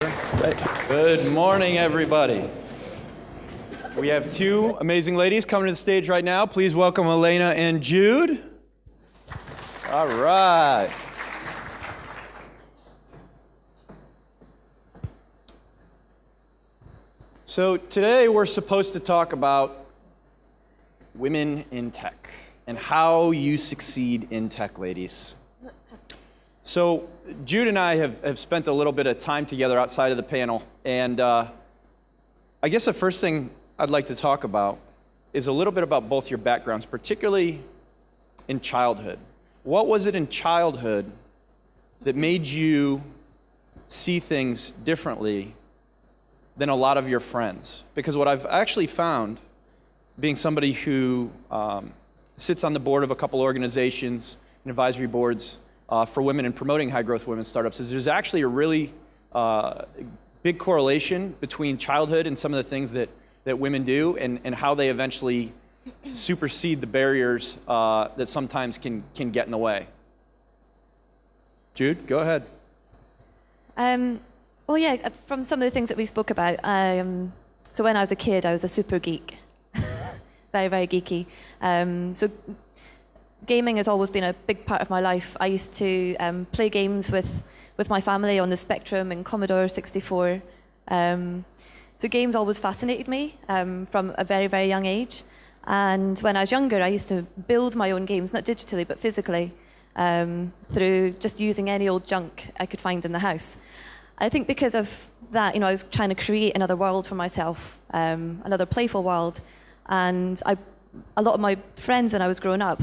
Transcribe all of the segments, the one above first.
Right. Good morning, everybody. We have two amazing ladies coming to the stage right now. Please welcome Elena and Jude. All right. So today we're supposed to talk about women in tech and how you succeed in tech, ladies. So Jude and I have spent a little bit of time together outside of the panel, and I guess the first thing I'd like to talk about is a little bit about both your backgrounds, particularly in childhood. What was it in childhood that made you see things differently than a lot of your friends? Because what I've actually found, being somebody who sits on the board of a couple organizations and advisory boards for women and promoting high-growth women startups, is there's actually a really big correlation between childhood and some of the things that women do and how they eventually supersede the barriers that sometimes can get in the way. Jude, go ahead. Well, yeah, from some of the things that we spoke about, so when I was a kid, I was a super geek. Very, very geeky. So gaming has always been a big part of my life. I used to play games with my family on the Spectrum and Commodore 64. So games always fascinated me from a very, very young age. And when I was younger, I used to build my own games, not digitally, but physically, through just using any old junk I could find in the house. I think because of that, I was trying to create another world for myself, another playful world. And a lot of my friends when I was growing up,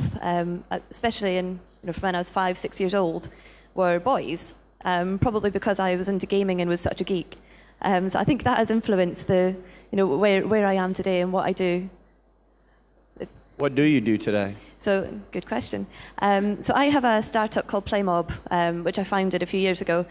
especially from when I was 5, 6 years old, were boys, probably because I was into gaming and was such a geek. So I think that has influenced where I am today and what I do. What do you do today? So, good question. So I have a startup called Playmob, which I founded a few years ago.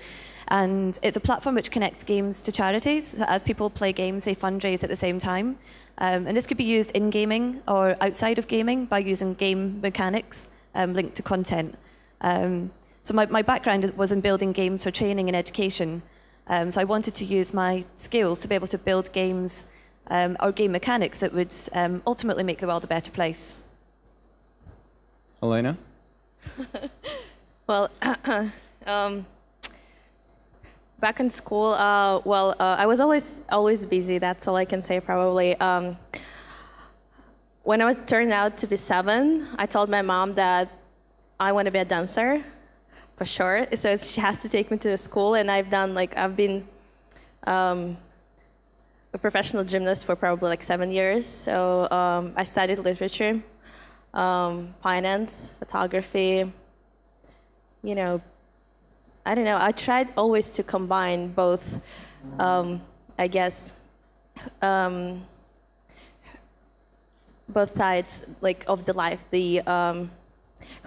And it's a platform which connects games to charities. So as people play games, they fundraise at the same time. And this could be used in gaming or outside of gaming by using game mechanics linked to content. So my background was in building games for training and education. So I wanted to use my skills to be able to build games or game mechanics that would ultimately make the world a better place. Elena? Well, back in school, I was always busy. That's all I can say, probably. When I turned out to be 7, I told my mom that I want to be a dancer, for sure. So she has to take me to school, and I've been a professional gymnast for probably 7 years. So I studied literature, finance, photography. I don't know. I tried always to combine both, both sides of the life, the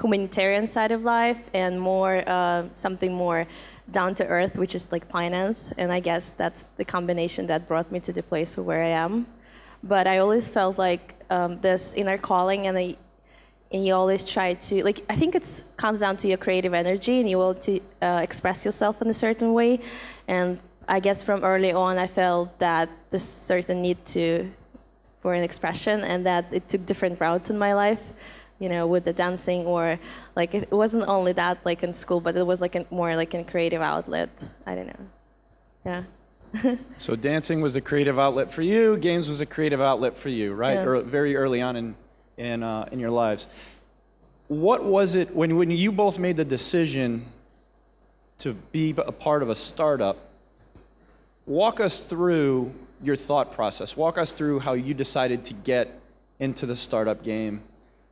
humanitarian side of life and more something more down to earth, which is finance. And I guess that's the combination that brought me to the place where I am. But I always felt this inner calling, and you always try to, I think it comes down to your creative energy, and you want to express yourself in a certain way. And I guess from early on, I felt that this certain need for an expression, and that it took different routes in my life, with the dancing, or it wasn't only that in school, but it was more a creative outlet. I don't know. Yeah. So dancing was a creative outlet for you. Games was a creative outlet for you, right? Yeah. Very early on in your lives. What was it when you both made the decision to be a part of a startup? Walk us through your thought process. Walk us through how you decided to get into the startup game.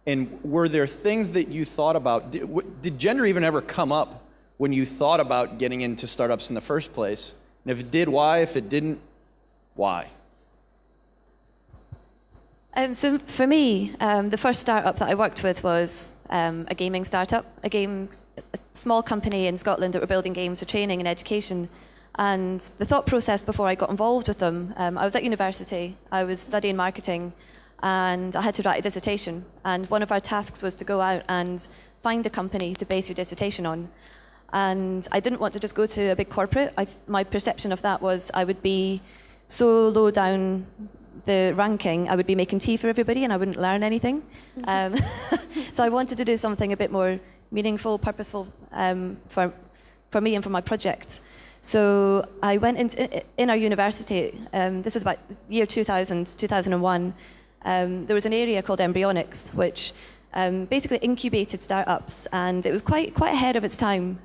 And were there things that you thought about? Did gender even ever come up when you thought about getting into startups in the first place? And if it did, why? If it didn't, why? So for me, the first startup that I worked with was a gaming startup, a small company in Scotland that were building games for training and education. And the thought process before I got involved with them, I was at university, I was studying marketing, and I had to write a dissertation. And one of our tasks was to go out and find a company to base your dissertation on. And I didn't want to just go to a big corporate. My perception of that was I would be so low down the ranking, I would be making tea for everybody and I wouldn't learn anything. So I wanted to do something a bit more meaningful, purposeful for me and for my project. So I went in our university, this was about year 2000, 2001, there was an area called embryonics, which basically incubated startups, and it was quite ahead of its time.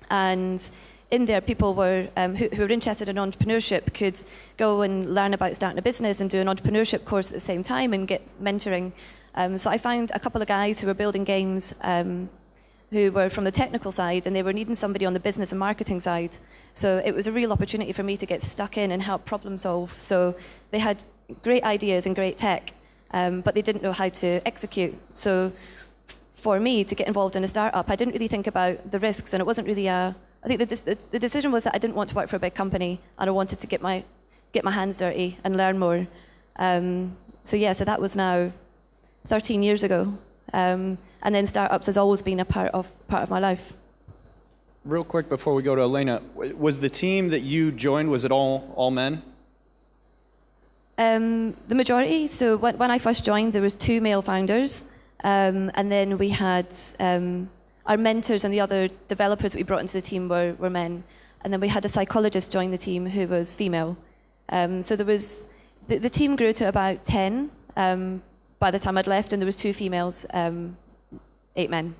And in there, people were who were interested in entrepreneurship could go and learn about starting a business and do an entrepreneurship course at the same time and get mentoring. So I found a couple of guys who were building games who were from the technical side, and they were needing somebody on the business and marketing side. So it was a real opportunity for me to get stuck in and help problem solve. So they had great ideas and great tech, but they didn't know how to execute. So for me to get involved in a startup, I didn't really think about the risks, and it wasn't really I think the decision was that I didn't want to work for a big company, and I wanted to get my hands dirty and learn more. So that was now 13 years ago. And then startups has always been a part of my life. Real quick before we go to Elena, was the team that you joined, was it all men? The majority. So when I first joined, there was 2 male founders, and then we had our mentors and the other developers that we brought into the team were men, and then we had a psychologist join the team who was female. So there was the team grew to about 10 by the time I'd left, and there was 2 females, 8 men.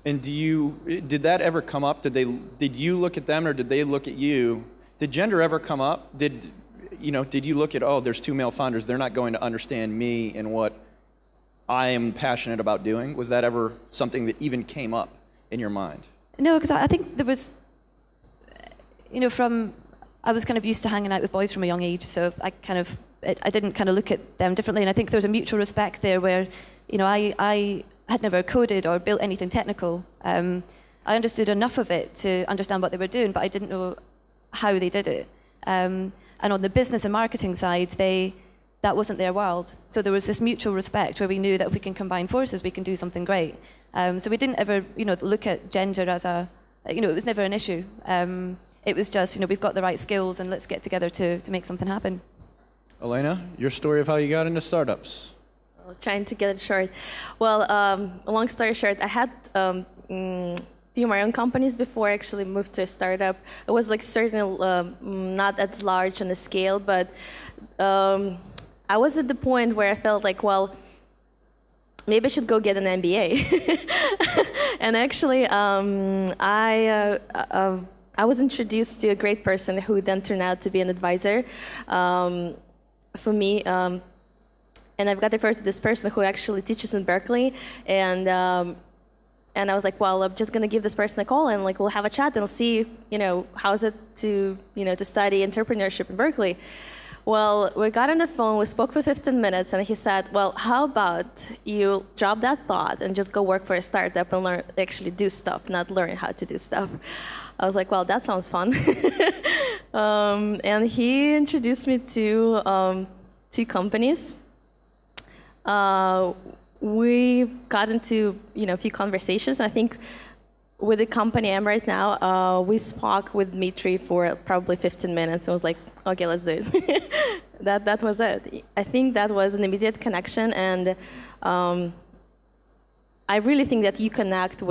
And did that ever come up? Did you look at them or did they look at you? Did gender ever come up? Did you look at, oh, there's 2 male founders, they're not going to understand me and what I am passionate about doing? Was that ever something that even came up in your mind? No, because I think there was, I was kind of used to hanging out with boys from a young age, so I didn't kind of look at them differently, and I think there was a mutual respect there where, I had never coded or built anything technical. I understood enough of it to understand what they were doing, but I didn't know how they did it. And on the business and marketing side, that wasn't their world. So there was this mutual respect where we knew that if we can combine forces, we can do something great. So we didn't ever, look at gender as it was never an issue. It was just, we've got the right skills and let's get together to make something happen. Elena, your story of how you got into startups. Trying to get it short. Well, long story short, I had few of my own companies before I actually moved to a startup. It was certainly not as large on the scale, but I was at the point where I felt maybe I should go get an MBA. And actually, I was introduced to a great person who then turned out to be an advisor for me. And I've got referred to this person who actually teaches in Berkeley, and I was like, well, I'm just gonna give this person a call and we'll have a chat and see, how's it to study entrepreneurship in Berkeley. Well, we got on the phone, we spoke for 15 minutes, and he said, well, how about you drop that thought and just go work for a startup and actually do stuff, not learn how to do stuff. I was like, well, that sounds fun. And he introduced me to 2 companies. We got into a few conversations. I think with the company I'm right now, we spoke with Dmitry for probably 15 minutes. I was like, okay, let's do it. That was it. I think that was an immediate connection, and I really think that you connect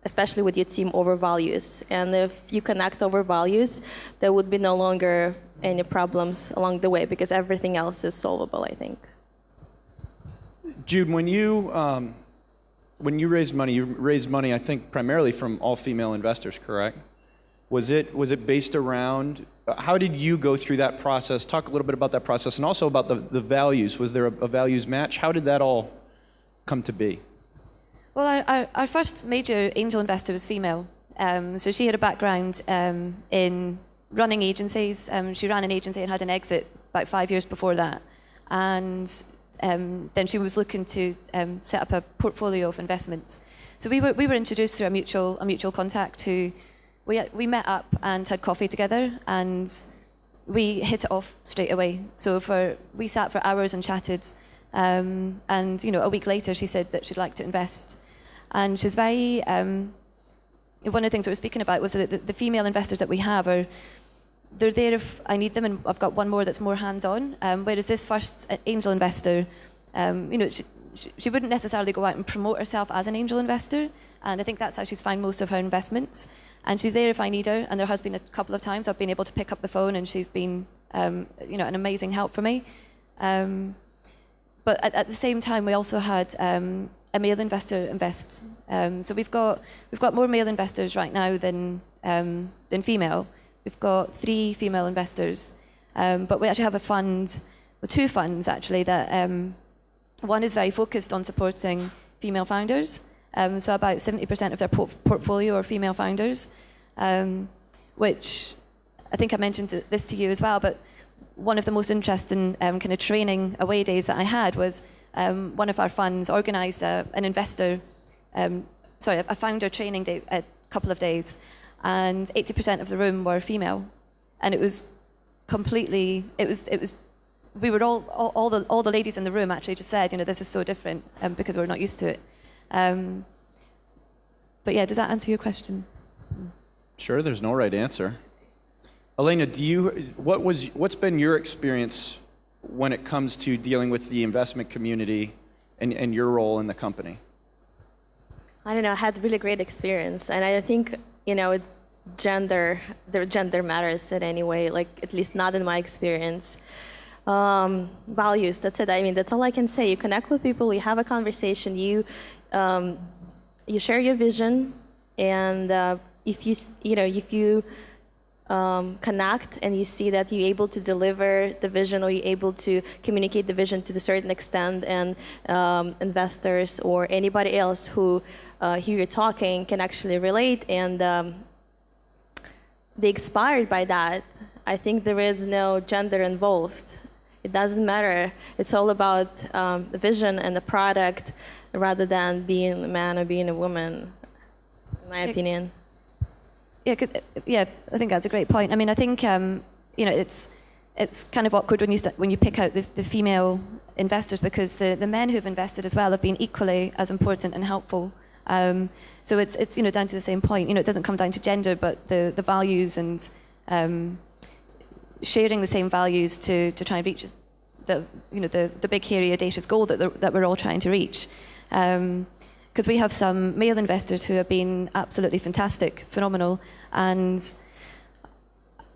especially with your team, over values. And if you connect over values, there would be no longer any problems along the way because everything else is solvable, I think. Jude, when you raised money, I think primarily from all-female investors, correct? Was it based around, how did you go through that process? Talk a little bit about that process and also about the values. Was there a values match? How did that all come to be? Well, our first major angel investor was female. So she had a background in running agencies. She ran an agency and had an exit about 5 years before that. And then she was looking to set up a portfolio of investments. So we were introduced through a mutual contact who we met up and had coffee together, and we hit it off straight away. So we sat for hours and chatted, and a week later she said that she'd like to invest, and she's very one of the things we were speaking about was that the female investors that we have they're there if I need them, and I've got one more that's more hands-on. Whereas this first angel investor, she wouldn't necessarily go out and promote herself as an angel investor, and I think that's how she's found most of her investments. And she's there if I need her, and there has been a couple of times I've been able to pick up the phone, and she's been, an amazing help for me. But at the same time, we also had a male investor invest. So we've got more male investors right now than female. We've got 3 female investors, but we actually have a fund, well, 2 funds actually, that one is very focused on supporting female founders. So about 70% of their portfolio are female founders, which I think I mentioned this to you as well, but one of the most interesting kind of training away days that I had was one of our funds organised a founder training day, a couple of days, and 80% of the room were female, and it was completely. We were all the ladies in the room actually just said, this is so different because we're not used to it. But yeah, does that answer your question? Sure, there's no right answer. Elena, what's been your experience when it comes to dealing with the investment community and your role in the company? I don't know, I had really great experience, and I think, gender matters in any way, like at least not in my experience. Values, that's it. I mean, that's all I can say. You connect with people, you have a conversation, you share your vision, and if you connect and you see that you're able to deliver the vision, or you're able to communicate the vision to a certain extent, and investors or anybody else who hear you talking can actually relate, and they inspired by that, I think there is no gender involved. It doesn't matter. It's all about the vision and the product rather than being a man or being a woman, in my opinion. Yeah, I think that's a great point. I mean, I think it's kind of awkward when you pick out the female investors, because the men who've invested as well have been equally as important and helpful. So it's down to the same point. It doesn't come down to gender, but the values and sharing the same values to try and reach the big, hairy, audacious goal that we're all trying to reach. Because we have some male investors who have been absolutely fantastic, phenomenal, and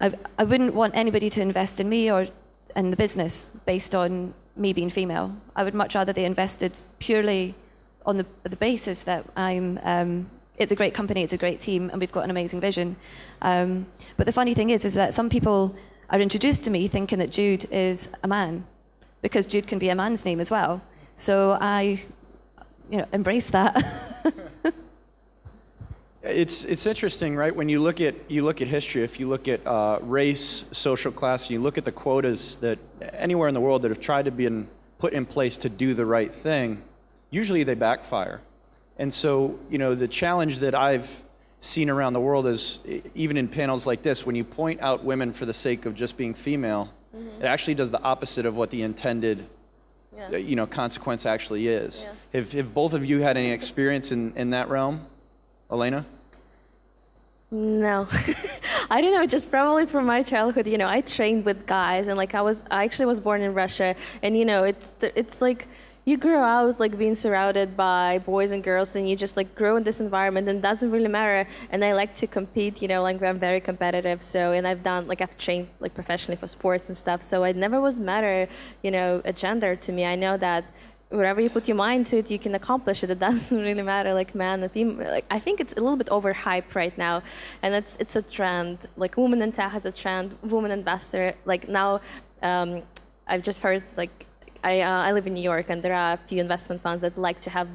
I wouldn't want anybody to invest in me or in the business based on me being female. I would much rather they invested purely on the basis that it's a great company, it's a great team, and we've got an amazing vision. But the funny thing is that some people are introduced to me thinking that Jude is a man, because Jude can be a man's name as well. So I embrace that. It's interesting, right? When you look at history, if you look at race, social class, you look at the quotas that anywhere in the world that have tried to be put in place to do the right thing, usually they backfire. And so, the challenge that I've seen around the world is, even in panels like this, when you point out women for the sake of just being female, it actually does the opposite of what the intended consequence actually is. Yeah. Have both of you had any experience in that realm? Elena? No. I don't know, just probably from my childhood, I trained with guys, and I actually was born in Russia, and it's like you grow out being surrounded by boys and girls, and you just grow in this environment, and it doesn't really matter. And I like to compete, I'm very competitive, and I've trained professionally for sports and stuff, so it never was matter, a gender to me. I know that wherever you put your mind to it, you can accomplish it. It doesn't really matter, man and female. I think it's a little bit overhyped right now, and it's a trend. Women in tech has a trend. Women investor. Now, I've just heard I live in New York, and there are a few investment funds that like to have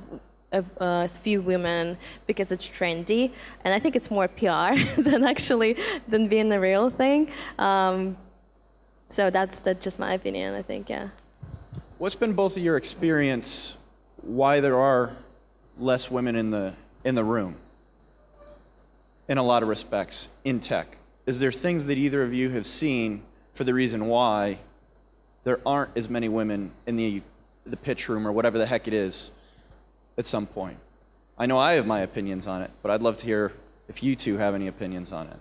a few women because it's trendy, and I think it's more PR than being a real thing. So that's just my opinion, I think. Yeah. What's been both of your experience why there are less women in the room in a lot of respects in tech? Is there things that either of you have seen for the reason why there aren't as many women in the pitch room or whatever the heck it is at some point? I know I have my opinions on it, but I'd love to hear if you two have any opinions on it.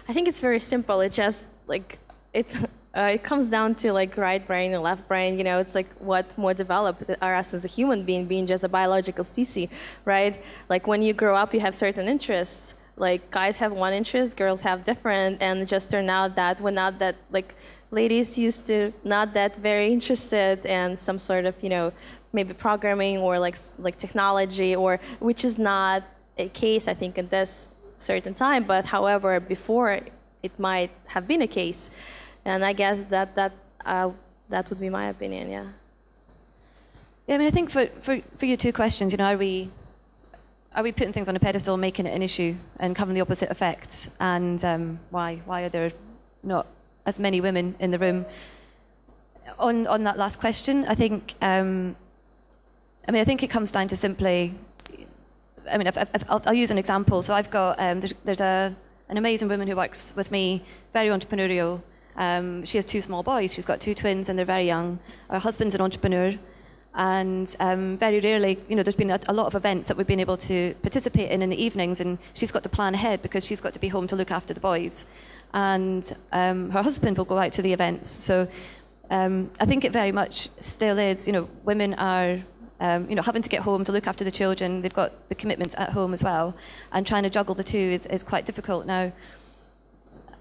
I think it's very simple. It just like it comes down to like right brain and left brain. You know, it's like what more developed are us as a human being just a biological species, right? Like when you grow up, you have certain interests. Like guys have one interest, girls have different, and it just turned out that we're not that like ladies used to not that very interested in some sort of, you know, maybe programming or like technology, or which is not a case I think in this certain time, but however before it might have been a case, and I guess that would be my opinion. Yeah. Yeah, I mean, I think for your two questions, you know, are we putting things on a pedestal, making it an issue, and having the opposite effects, and why are there not as many women in the room? On that last question, I think I think it comes down to simply. I mean, I'll use an example. So I've got, there's an amazing woman who works with me, very entrepreneurial. She has two small boys. She's got two twins and they're very young. Her husband's an entrepreneur. And very rarely, you know, there's been a lot of events that we've been able to participate in the evenings, and she's got to plan ahead because she's got to be home to look after the boys. And her husband will go out to the events. So I think it very much still is, you know, women are, you know, having to get home to look after the children. They've got the commitments at home as well, and trying to juggle the two is quite difficult. Now,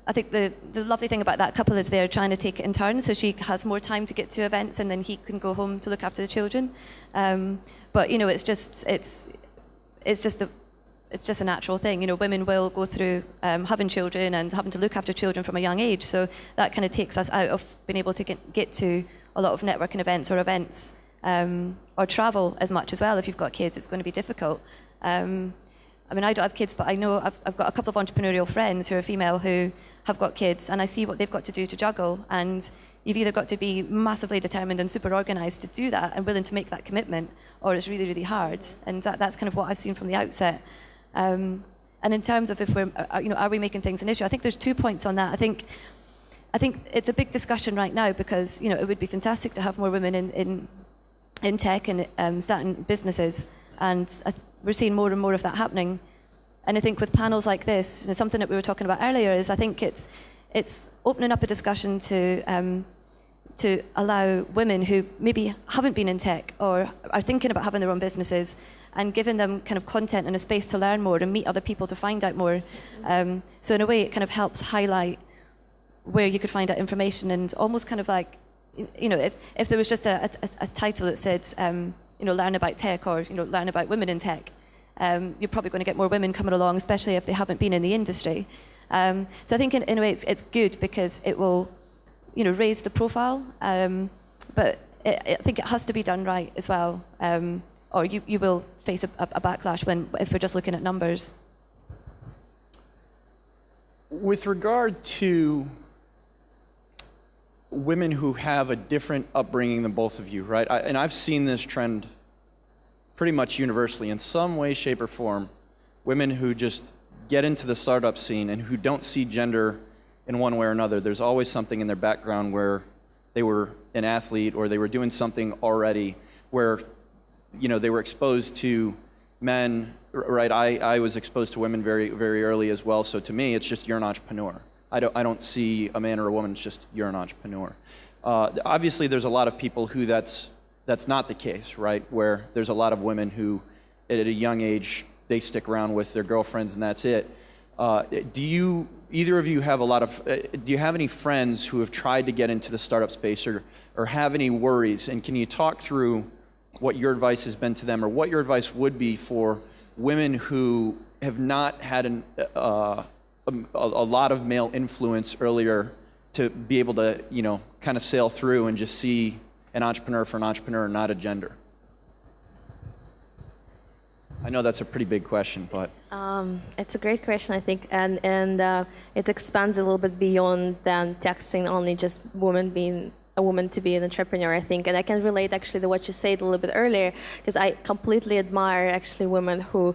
I think the lovely thing about that couple is they're trying to take it in turns, so she has more time to get to events, and then he can go home to look after the children. But you know, it's just a natural thing. You know, women will go through having children and having to look after children from a young age, so that kind of takes us out of being able to get to a lot of networking events or events. Or travel as much as well. If you've got kids, it's going to be difficult. I mean, I don't have kids, but I know I've got a couple of entrepreneurial friends who are female who have got kids, and I see what they've got to do to juggle. And you've either got to be massively determined and super organised to do that and willing to make that commitment, or it's really, really hard. And that's kind of what I've seen from the outset. And in terms of if we're, you know, are we making things an issue? I think there's 2 points on that. I think it's a big discussion right now because, you know, it would be fantastic to have more women in tech and starting businesses, and we're seeing more and more of that happening. And I think with panels like this, you know, something that we were talking about earlier is I think it's opening up a discussion to allow women who maybe haven't been in tech or are thinking about having their own businesses, and giving them kind of content and a space to learn more and meet other people to find out more. So in a way, it kind of helps highlight where you could find out information, and almost kind of like, you know, if there was just a title that said, you know, learn about tech, or, you know, learn about women in tech, you're probably going to get more women coming along, especially if they haven't been in the industry. So I think in a way it's good because it will, you know, raise the profile, but I think it has to be done right as well, or you will face a backlash if we're just looking at numbers. With regard to women who have a different upbringing than both of you, right? And I've seen this trend pretty much universally in some way, shape, or form. Women who just get into the startup scene and who don't see gender in one way or another. There's always something in their background where they were an athlete or they were doing something already where, you know, they were exposed to men, right? I was exposed to women very, very early as well. So to me, it's just you're an entrepreneur. I don't see a man or a woman, it's just you're an entrepreneur. Obviously, there's a lot of people who that's not the case, right? Where there's a lot of women who, at a young age, they stick around with their girlfriends and that's it. Do either of you have do you have any friends who have tried to get into the startup space or have any worries? And can you talk through what your advice has been to them, or what your advice would be for women who have not had a lot of male influence earlier to be able to, you know, kind of sail through and just see an entrepreneur for an entrepreneur, not a gender? I know that's a pretty big question, but it's a great question, I think, and it expands a little bit beyond than texting only just being a woman to be an entrepreneur, I think. And I can relate actually to what you said a little bit earlier, because I completely admire actually women who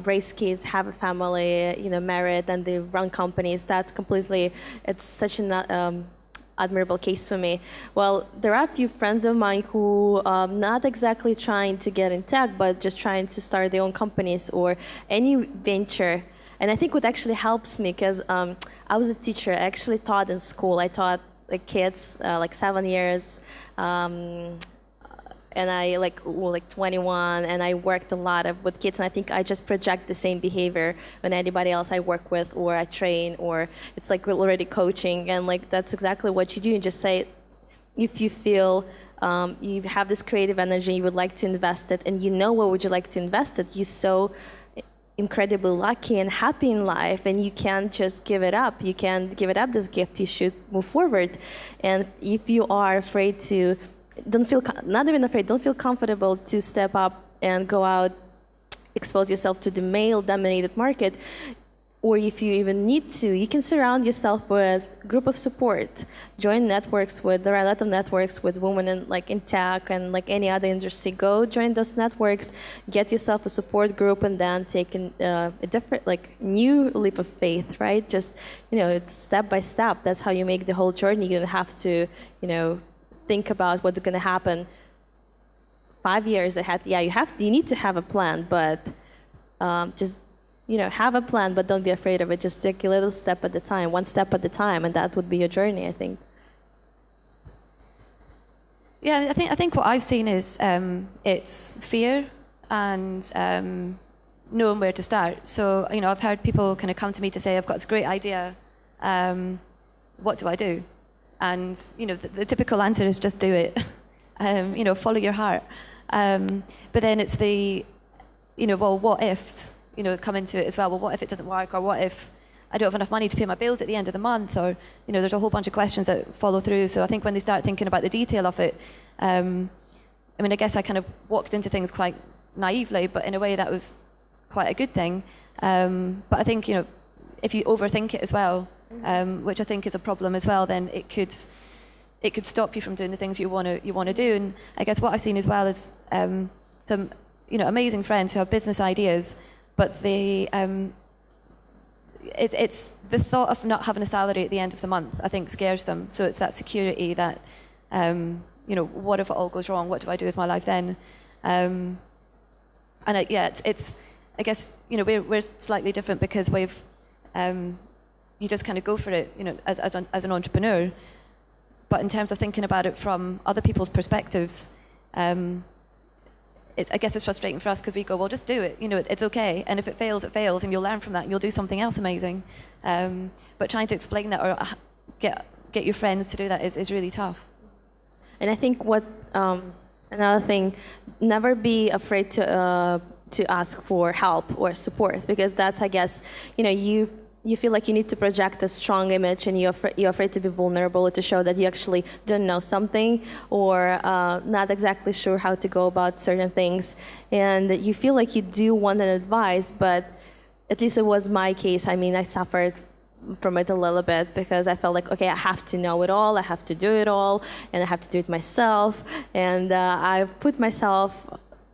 raise kids, have a family, you know, married, and they run companies. That's completely, it's such an admirable case for me? Well, there are a few friends of mine who not exactly trying to get in tech, but just trying to start their own companies or any venture. And I think what actually helps me, because I was a teacher, I actually taught in school. I taught kids like 7 years, and I like 21, and I worked a lot with kids, and I think I just project the same behavior when anybody else I work with or I train, or it's like already coaching, and like that's exactly what you do. You just say, if you feel you have this creative energy, you would like to invest it, and you know what would you like to invest it, you're so incredibly lucky and happy in life, and you can't just give it up. You can't give it up, this gift. You should move forward. And if you are afraid to, don't feel comfortable to step up and go out, expose yourself to the male-dominated market, or if you even need to, you can surround yourself with a group of support. Join networks there are a lot of networks with women in tech and like any other industry. Go join those networks, get yourself a support group, and then take a different, new leap of faith, right? Just, it's step by step. That's how you make the whole journey. You don't have to, think about what's going to happen 5 years ahead. Yeah, you need to have a plan, but just have a plan, but don't be afraid of it. Just take a little step at a time, one step at a time, and that would be your journey, I think. Yeah, I think what I've seen is it's fear and knowing where to start. So, I've heard people kind of come to me to say, I've got this great idea, what do I do? And, the typical answer is just do it. Follow your heart. But then it's the, well, what ifs? Come into it as well. Well, what if it doesn't work? Or what if I don't have enough money to pay my bills at the end of the month? Or, there's a whole bunch of questions that follow through. So I think when they start thinking about the detail of it, I guess I kind of walked into things quite naively, but in a way that was quite a good thing. But I think, if you overthink it as well, which I think is a problem as well, then it could stop you from doing the things you want to do. And I guess what I've seen as well is some, amazing friends who have business ideas, but they, it's the thought of not having a salary at the end of the month, I think, scares them. So it's that security that, what if it all goes wrong? What do I do with my life then? And it's I guess, we're slightly different because we've, you just kind of go for it, as an entrepreneur. But in terms of thinking about it from other people's perspectives, I guess it's frustrating for us because we go, well, just do it. It's okay. And if it fails, and you'll learn from that, and you'll do something else amazing. But trying to explain that or get your friends to do that is really tough. And I think another thing, never be afraid to ask for help or support, because that's, I guess, you feel like you need to project a strong image, and you're afraid to be vulnerable, to show that you actually don't know something, or not exactly sure how to go about certain things. And you feel like you do want an advice, but at least it was my case. I suffered from it a little bit because I felt like, okay, I have to know it all, I have to do it all, and I have to do it myself. And I put myself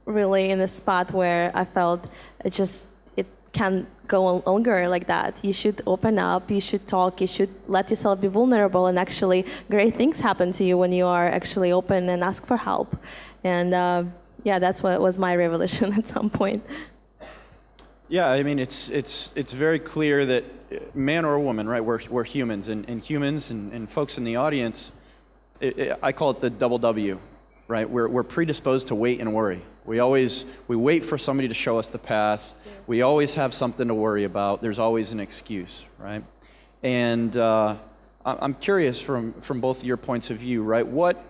really in a spot where I felt it can't go longer like that. You should open up, you should talk, you should let yourself be vulnerable, and actually great things happen to you when you are actually open and ask for help. And that's what was my revelation at some point. Yeah, it's very clear that man or woman, right? We're humans, and humans and folks in the audience, I call it the double W, right? We're predisposed to wait and worry. We wait for somebody to show us the path. Yeah. We always have something to worry about. There's always an excuse, right? And I'm curious from both of your points of view, right? What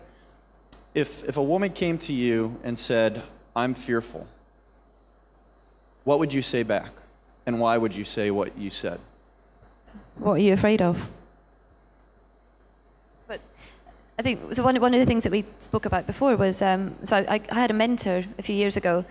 if a woman came to you and said, "I'm fearful," what would you say back? And why would you say what you said? What are you afraid of? But I think so. One of the things that we spoke about before was I had a mentor a few years ago,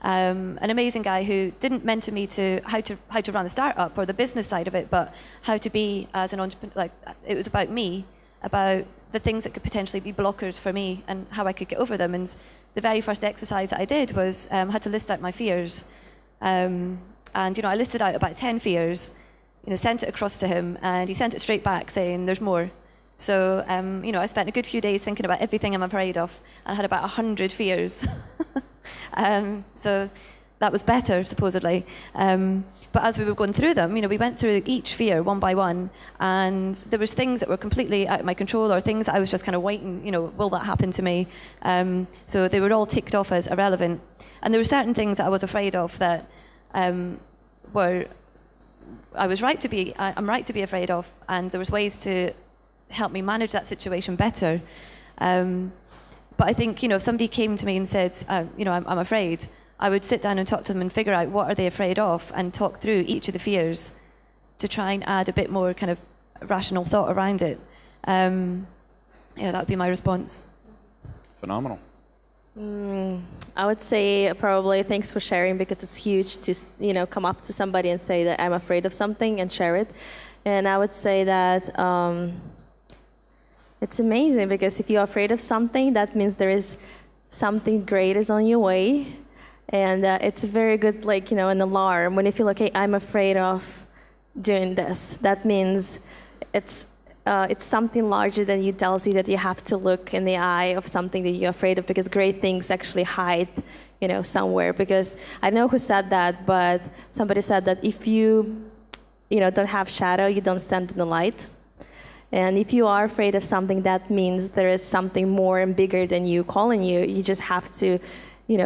an amazing guy who didn't mentor me to how to run a startup or the business side of it, but how to be as an entrepreneur. Like, it was about me, about the things that could potentially be blockers for me and how I could get over them. And the very first exercise that I did was had to list out my fears, and I listed out about 10 fears. Sent it across to him, and he sent it straight back saying, "There's more." So, I spent a good few days thinking about everything I'm afraid of, and I had about 100 fears. So that was better, supposedly. But as we were going through them, we went through each fear one by one, and there was things that were completely out of my control, or things that I was just kind of waiting, will that happen to me? So they were all ticked off as irrelevant. And there were certain things that I was afraid of that I'm right to be afraid of, and there was ways to help me manage that situation better. But I think, if somebody came to me and said, I'm afraid, I would sit down and talk to them and figure out what are they afraid of, and talk through each of the fears to try and add a bit more kind of rational thought around it. That would be my response. Phenomenal. I would say probably thanks for sharing, because it's huge to come up to somebody and say that I'm afraid of something and share it. And I would say that it's amazing, because if you're afraid of something, that means there is something great is on your way. And it's very good, an alarm. When you feel, okay, I'm afraid of doing this, that means it's something larger than you, tells you that you have to look in the eye of something that you're afraid of, because great things actually hide, somewhere. Because I don't know who said that, but somebody said that if you, don't have shadow, you don't stand in the light. And if you are afraid of something, that means there is something more and bigger than you calling you. You just have to,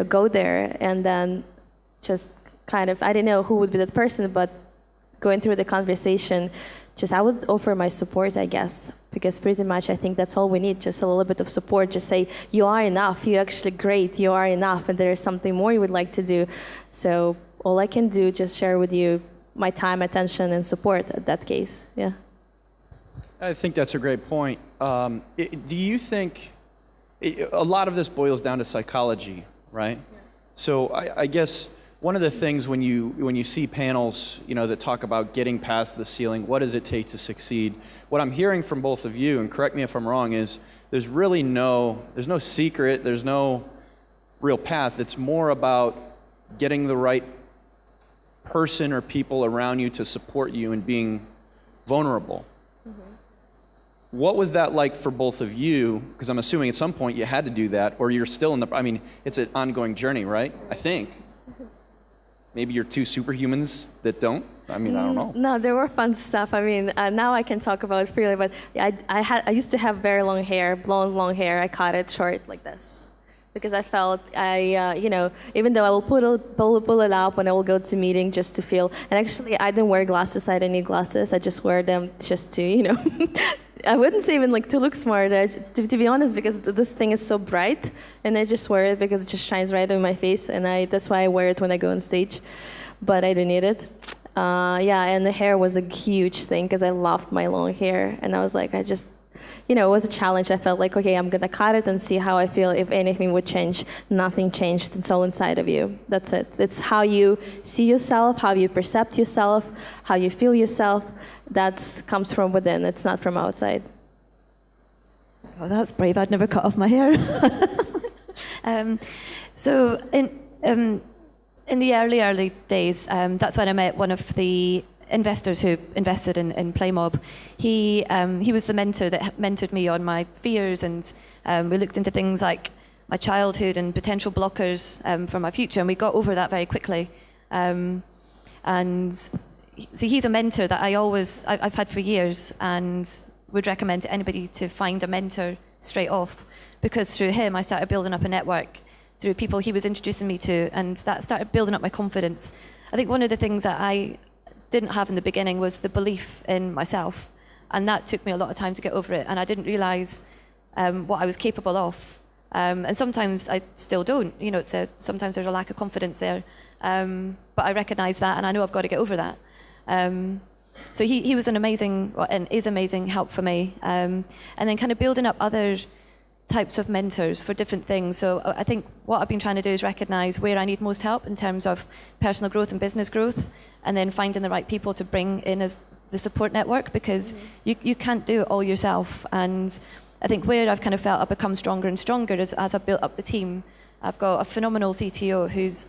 go there, and then just kind of, I don't know who would be that person, but going through the conversation, I would offer my support, I guess, because pretty much I think that's all we need, just a little bit of support. Just say, you are enough, you're actually great, you are enough, and there is something more you would like to do. So all I can do, just share with you my time, attention, and support at that case, yeah. I think that's a great point. Do you think, a lot of this boils down to psychology, right? Yeah. So I guess one of the things when you see panels, that talk about getting past the ceiling, what does it take to succeed? What I'm hearing from both of you, and correct me if I'm wrong, is there's no secret, there's no real path. It's more about getting the right person or people around you to support you and being vulnerable. What was that like for both of you? Because I'm assuming at some point you had to do that, or you're still it's an ongoing journey, right? I think. Maybe you're two superhumans that don't? I don't know. No, there were fun stuff. Now I can talk about it freely, but I used to have very long hair, blonde long hair. I cut it short like this, because I felt even though I will pull it up when I will go to meeting just to feel, and actually I didn't wear glasses, I didn't need glasses, I just wear them just to, I wouldn't say even to look smart, to be honest, because this thing is so bright, and I just wear it because it just shines right on my face, and that's why I wear it when I go on stage, but I don't need it. And the hair was a huge thing, because I loved my long hair, and I was like, it was a challenge. I felt like, okay, I'm going to cut it and see how I feel, if anything would change. Nothing changed. It's all inside of you. That's it. It's how you see yourself, how you perceive yourself, how you feel yourself. That comes from within. It's not from outside. Oh, that's brave. I'd never cut off my hair. So in the early days, that's when I met one of the investors who invested in Playmob. He was the mentor that mentored me on my fears, and we looked into things like my childhood and potential blockers for my future, and we got over that very quickly. And so he's a mentor that I've had for years, and would recommend to anybody to find a mentor straight off, because through him I started building up a network through people he was introducing me to, and that started building up my confidence. I think one of the things that I didn't have in the beginning was the belief in myself, and that took me a lot of time to get over it, and I didn't realize what I was capable of, and sometimes I still don't, sometimes there's a lack of confidence there, but I recognize that, and I know I've got to get over that. So he was an amazing, and is amazing help for me, and then kind of building up other types of mentors for different things. So I think what I've been trying to do is recognize where I need most help in terms of personal growth and business growth, and then finding the right people to bring in as the support network, because you can't do it all yourself. And I think where I've kind of felt I've become stronger and stronger is as I've built up the team. I've got a phenomenal CTO who's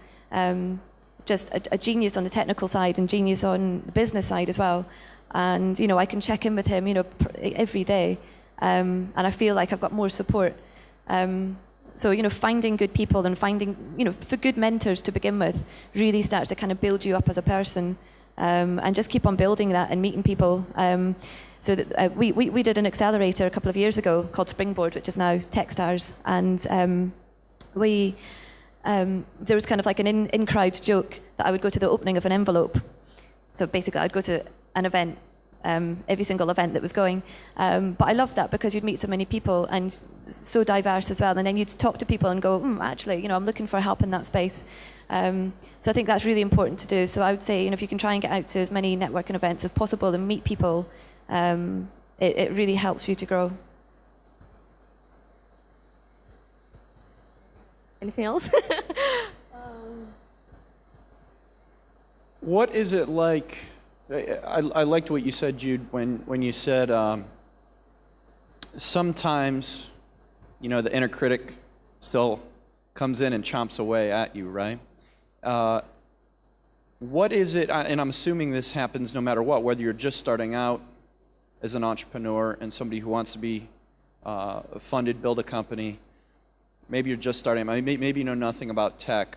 just a genius on the technical side and genius on the business side as well. And, I can check in with him, every day. and I feel like I've got more support. So, finding good people and finding, for good mentors to begin with really starts to kind of build you up as a person, and just keep on building that and meeting people. So that, we did an accelerator a couple of years ago called Springboard, which is now Techstars, and there was kind of like an in-crowd joke that I would go to the opening of an envelope. So basically, I'd go to an event, every single event that was going. But I loved that because you'd meet so many people and so diverse as well. And then you'd talk to people and go, actually, I'm looking for help in that space. So I think that's really important to do. So I would say, if you can try and get out to as many networking events as possible and meet people, it really helps you to grow. Anything else? What is it like? I liked what you said, Jude, when you said sometimes, the inner critic still comes in and chomps away at you, right? What is it, and I'm assuming this happens no matter what, whether you're just starting out as an entrepreneur and somebody who wants to be funded, build a company, maybe you're just starting, maybe you know nothing about tech.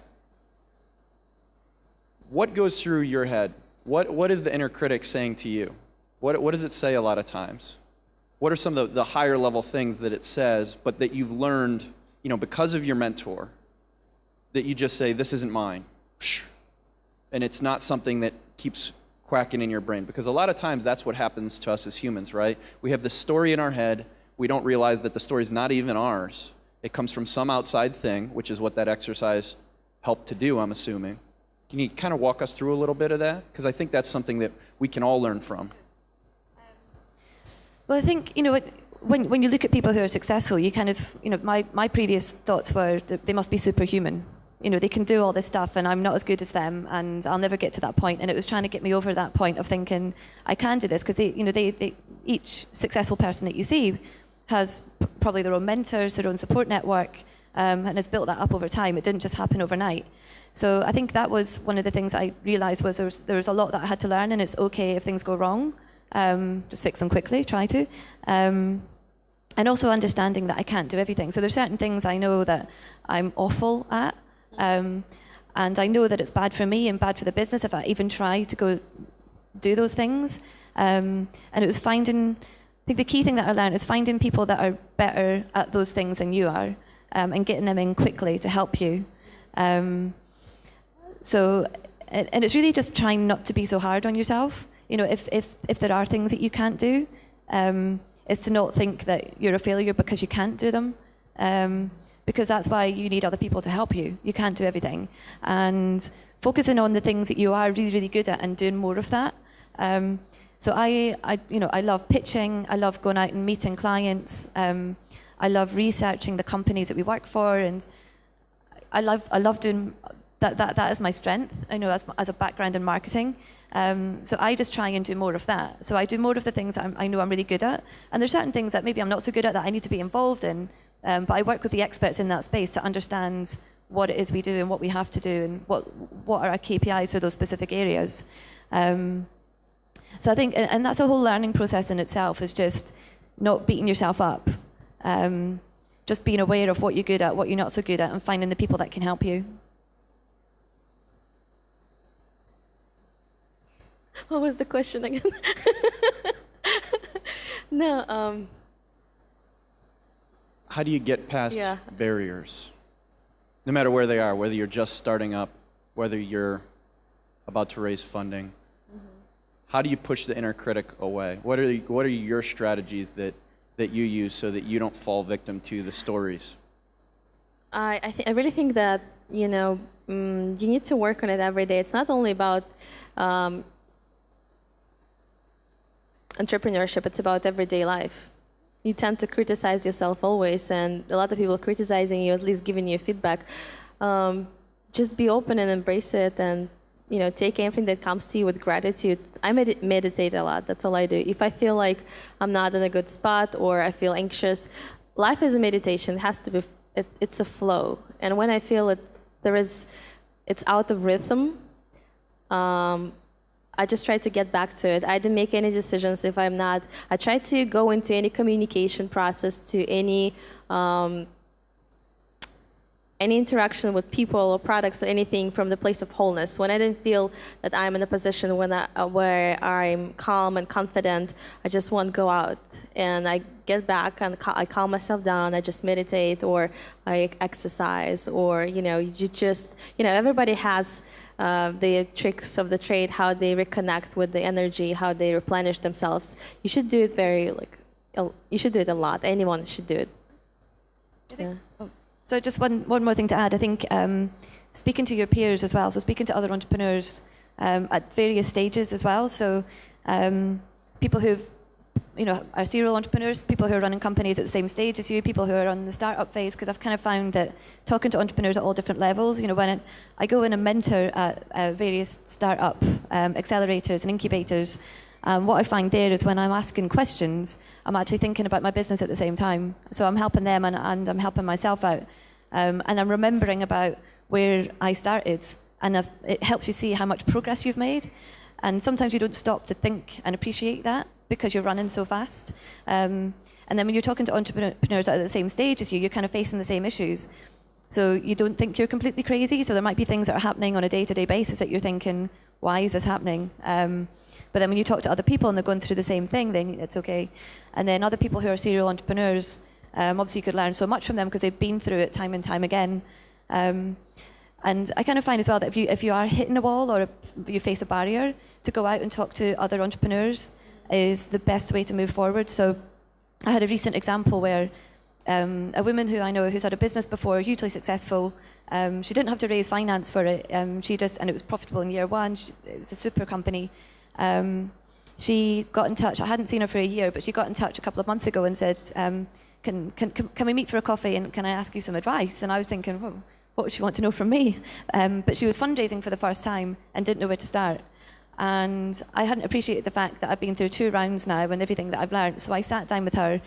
What goes through your head? What is the inner critic saying to you? What does it say a lot of times? What are some of the higher level things that it says, but that you've learned, because of your mentor, that you just say, this isn't mine, and it's not something that keeps quacking in your brain? Because a lot of times that's what happens to us as humans, right? We have this story in our head. We don't realize that the story is not even ours. It comes from some outside thing, which is what that exercise helped to do, I'm assuming. Can you kind of walk us through a little bit of that? Because I think that's something that we can all learn from. Well, I think, when you look at people who are successful, you kind of, my previous thoughts were that they must be superhuman. They can do all this stuff and I'm not as good as them and I'll never get to that point. And it was trying to get me over that point of thinking, I can do this, because each successful person that you see has probably their own mentors, their own support network, and has built that up over time. It didn't just happen overnight. So I think that was one of the things I realized was there was a lot that I had to learn, and it's okay if things go wrong. Just fix them quickly, try to. And also understanding that I can't do everything. So there's certain things I know that I'm awful at, and I know that it's bad for me and bad for the business if I even try to go do those things. And it was I think the key thing that I learned is finding people that are better at those things than you are, and getting them in quickly to help you. So, and it's really just trying not to be so hard on yourself. If there are things that you can't do, is to not think that you're a failure because you can't do them, because that's why you need other people to help you. You can't do everything, and focusing on the things that you are really, really good at and doing more of that. So I love pitching. I love going out and meeting clients. I love researching the companies that we work for, and I love doing that. That is my strength. As a background in marketing. So I just try and do more of that. So I do more of the things I know I'm really good at, and there's certain things that maybe I'm not so good at that I need to be involved in. But I work with the experts in that space to understand what it is we do and what we have to do, and what are our KPIs for those specific areas. So I think, and that's a whole learning process in itself, is just not beating yourself up. Just being aware of what you're good at, what you're not so good at, and finding the people that can help you. What was the question again? No. How do you get past barriers? No matter where they are, whether you're just starting up, whether you're about to raise funding. Mm-hmm. How do you push the inner critic away? What are your strategies that you use so that you don't fall victim to the stories? I really think that you need to work on it every day. It's not only about entrepreneurship, it's about everyday life. You tend to criticize yourself always, and a lot of people criticizing you, at least giving you feedback. Just be open and embrace it, and take anything that comes to you with gratitude. I meditate a lot. That's all I do. If I feel like I'm not in a good spot or I feel anxious, life is a meditation. It has to be. It's a flow, and when I feel it's out of rhythm, I just try to get back to it. I didn't make any decisions if I'm not. I try to go into any communication process, to any interaction with people or products or anything from the place of wholeness. When I didn't feel that I'm in a position where I'm calm and confident, I just won't go out. And I get back and I calm myself down. I just meditate, or I exercise, or, everybody has the tricks of the trade, how they reconnect with the energy, how they replenish themselves. You should do it you should do it a lot. Anyone should do it. Yeah. So just one more thing to add. I think speaking to your peers as well, so speaking to other entrepreneurs at various stages as well. So people who are serial entrepreneurs, people who are running companies at the same stage as you, people who are on the startup phase, because I've kind of found that talking to entrepreneurs at all different levels, when I go in and mentor at various startup accelerators and incubators, what I find there is when I'm asking questions, I'm actually thinking about my business at the same time. So I'm helping them and I'm helping myself out. And I'm remembering about where I started. And it helps you see how much progress you've made. And sometimes you don't stop to think and appreciate that because you're running so fast. And then when you're talking to entrepreneurs at the same stage as you, you're kind of facing the same issues. So you don't think you're completely crazy. So there might be things that are happening on a day-to-day basis that you're thinking, why is this happening? But then when you talk to other people and they're going through the same thing, then it's okay. And then other people who are serial entrepreneurs, obviously you could learn so much from them because they've been through it time and time again. And I kind of find as well that if you are hitting a wall or if you face a barrier, to go out and talk to other entrepreneurs is the best way to move forward. So I had a recent example where a woman who I know who's had a business before, hugely successful, she didn't have to raise finance for it. And it was profitable in year one. It was a super company. She got in touch. I hadn't seen her for a year, but she got in touch a couple of months ago and said, can we meet for a coffee and can I ask you some advice? And I was thinking, well, what would she want to know from me? But she was fundraising for the first time and didn't know where to start. And I hadn't appreciated the fact that I've been through 2 rounds now and everything that I've learned. So I sat down with her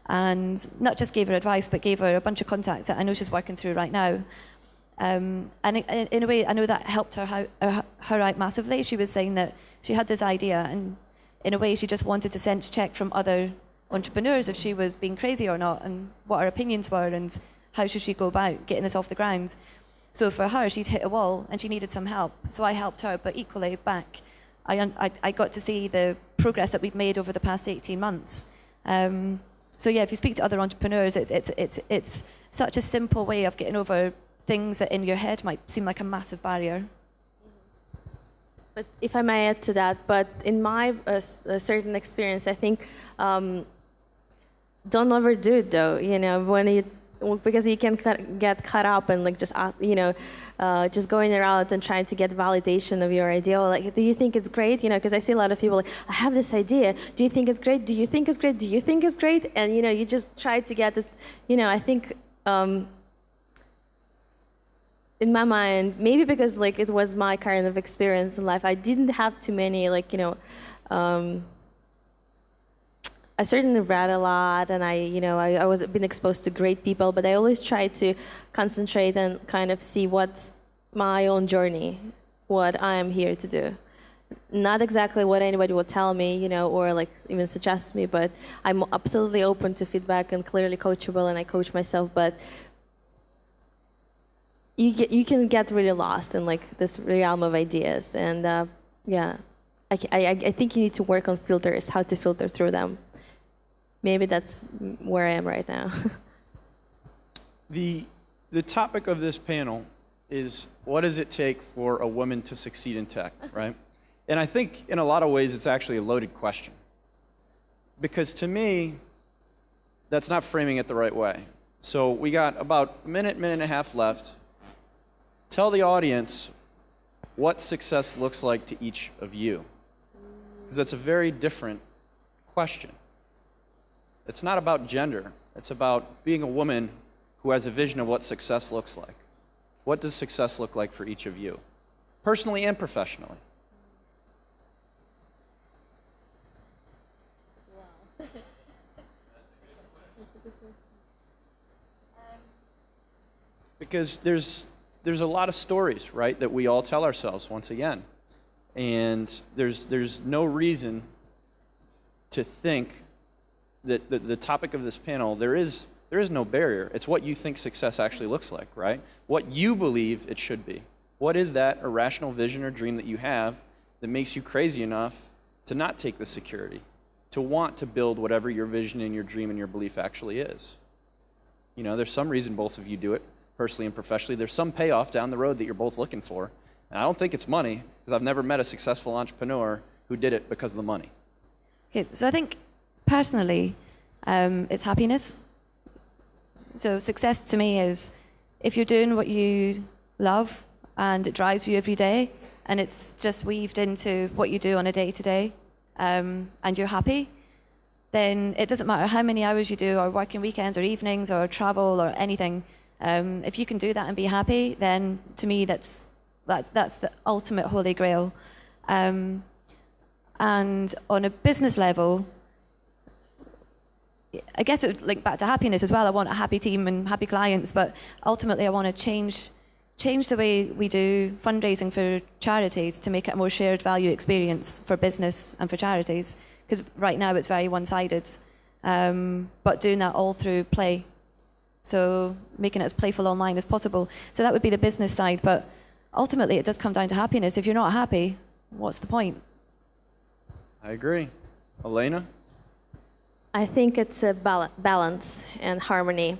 and not just gave her advice, but gave her a bunch of contacts that I know she's working through right now. And in a way, I know that helped her out massively. She was saying that she had this idea, and in a way, she just wanted to sense check from other entrepreneurs if she was being crazy or not, and what her opinions were, and how should she go about getting this off the ground. So for her, she'd hit a wall, and she needed some help. So I helped her, but equally back, I got to see the progress that we've made over the past 18 months. So yeah, if you speak to other entrepreneurs, it's such a simple way of getting over things that in your head might seem like a massive barrier. But if I may add to that, but in my certain experience, I think don't overdo it though. Because you can get caught up and just going around and trying to get validation of your idea. Like, do you think it's great? Because I see a lot of people like, I have this idea. Do you think it's great? Do you think it's great? Do you think it's great? And you just try to get this. I think. In my mind, maybe because it was my kind of experience in life, I didn't have too many I certainly read a lot, and I was been exposed to great people, but I always try to concentrate and kind of see what's my own journey, what I am here to do. Not exactly what anybody would tell me, or even suggest me, but I'm absolutely open to feedback and clearly coachable, and I coach myself, but you can get really lost in this realm of ideas, and I think you need to work on filters, how to filter through them. Maybe that's where I am right now. The topic of this panel is, what does it take for a woman to succeed in tech, right? And I think in a lot of ways it's actually a loaded question, because to me that's not framing it the right way. So we got about a minute and a half left. Tell the audience what success looks like to each of you, because that's a very different question. It's not about gender. It's about being a woman who has a vision of what success looks like. What does success look like for each of you, personally and professionally? Wow. Because there's a lot of stories, right, that we all tell ourselves once again. And there's no reason to think that the topic of this panel, there is no barrier. It's what you think success actually looks like, right? What you believe it should be. What is that irrational vision or dream that you have that makes you crazy enough to not take the security, to want to build whatever your vision and your dream and your belief actually is? You know, there's some reason both of you do it, personally and professionally. There's some payoff down the road that you're both looking for. And I don't think it's money, because I've never met a successful entrepreneur who did it because of the money. Okay, so I think personally, it's happiness. So success to me is if you're doing what you love and it drives you every day, and it's just weaved into what you do on a day-to-day, and you're happy, then it doesn't matter how many hours you do, or working weekends or evenings or travel or anything. If you can do that and be happy, then to me that's the ultimate holy grail. And on a business level, I guess it would link back to happiness as well. I want a happy team and happy clients, but ultimately I want to change the way we do fundraising for charities to make it a more shared value experience for business and for charities. Because right now it's very one-sided, but doing that all through play. So making it as playful online as possible. So that would be the business side, but ultimately it does come down to happiness. If you're not happy, what's the point? I agree. Elena? I think it's a balance and harmony,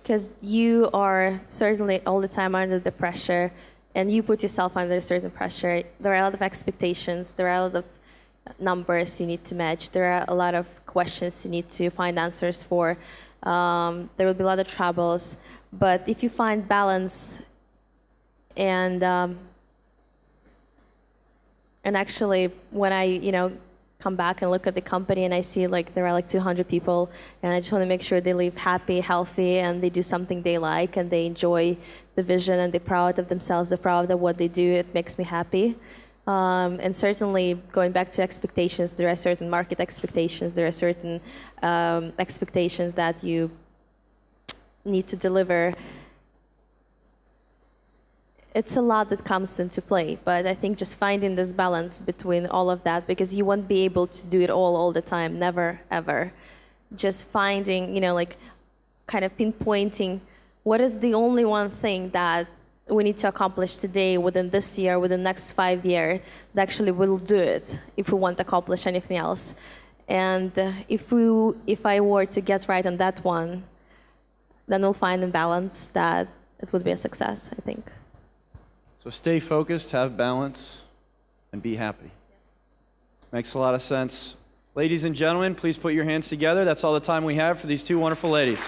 because you are certainly all the time under the pressure, and you put yourself under a certain pressure. There are a lot of expectations. There are a lot of numbers you need to match. There are a lot of questions you need to find answers for. There will be a lot of troubles. But if you find balance and actually when I, come back and look at the company and I see like there are like 200 people, and I just want to make sure they live happy, healthy, and they do something they like, and they enjoy the vision, and they're proud of themselves, they're proud of what they do. It makes me happy. And certainly going back to expectations, there are certain market expectations, there are certain expectations that you need to deliver. It's a lot that comes into play, but I think just finding this balance between all of that, because you won't be able to do it all the time, never, ever. Just finding, like kind of pinpointing what is the only one thing that we need to accomplish today, within this year, within the next 5 years, that actually will do it if we want to accomplish anything else. And if I were to get right on that one, then we'll find a balance that it would be a success, I think. So stay focused, have balance, and be happy. Makes a lot of sense. Ladies and gentlemen, please put your hands together. That's all the time we have for these two wonderful ladies.